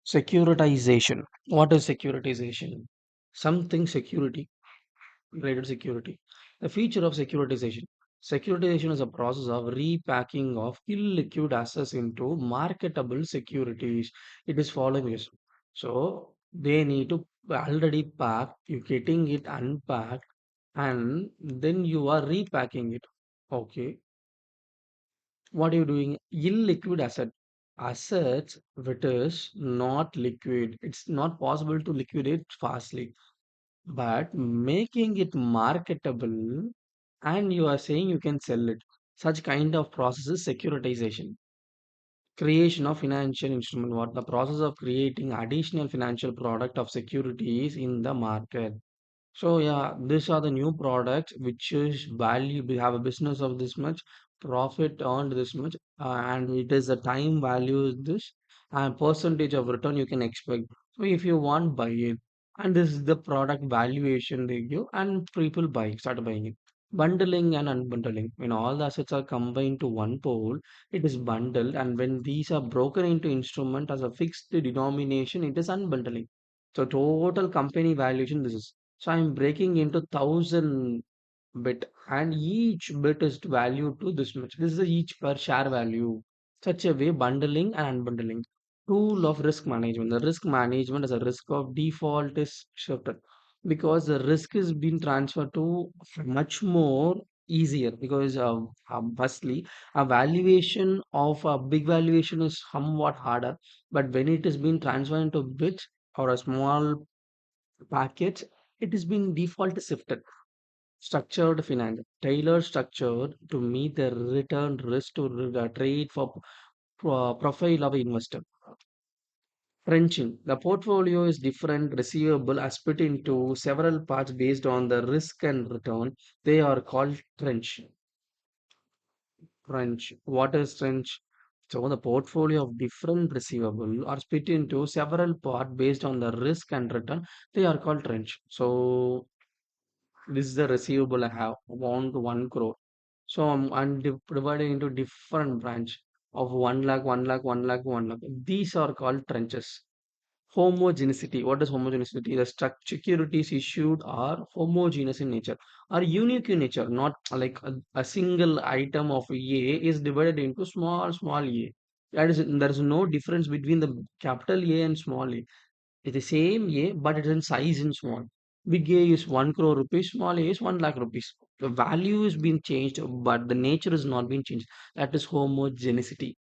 Securitization. What is securitization? Something security, related security. The feature of securitization. Securitization is a process of repacking of illiquid assets into marketable securities. It is following this. So they need to already pack, you getting it unpacked, and then you are repacking it. Okay. What are you doing? Illiquid asset. Assets which is not liquid. It's not possible to liquidate fastly. But making it marketable and you are saying you can sell it. Such kind of process is securitization. Creation of financial instrument. What the process of creating additional financial product of securities in the market. So yeah, these are the new products which is value. We have a business of this much, profit earned this much, and it is the time value is this, and percentage of return you can expect. So if you want, buy it, and this is the product valuation they give, and people buy, start buying it. Bundling and unbundling. When all the assets are combined to one pool, it is bundled, and when these are broken into instrument as a fixed denomination, it is unbundling. So total company valuation this is. So I'm breaking into 1,000 bit, and each bit is valued to this much. This is each per share value. Such a way, bundling and unbundling. Tool of risk management. The risk management is a risk of default is shifted because the risk is being transferred to much more easier because firstly a valuation of a big valuation is somewhat harder, but when it is being transferred into bits or a small package, it is being default shifted. Structured finance, tailored structured to meet the return risk to trade for profile of investor. Trenching. The portfolio is different receivable are split into several parts based on the risk and return. They are called trench. Trench. What is trench? So the portfolio of different receivable are split into several parts based on the risk and return. They are called trench. So this is the receivable I have, want 1 crore. So I'm dividing into different branch of 1 lakh, 1 lakh, 1 lakh, 1 lakh. These are called trenches. Homogeneity. What is homogeneity? The securities issued are homogeneous in nature, are unique in nature, not like a single item of A is divided into small a. That is, there is no difference between the capital A and small a. It's the same A, but it's in size in small. Big A is 1 crore rupees, small A is 1 lakh rupees. The value is being changed, but the nature is not being changed. That is homogeneity.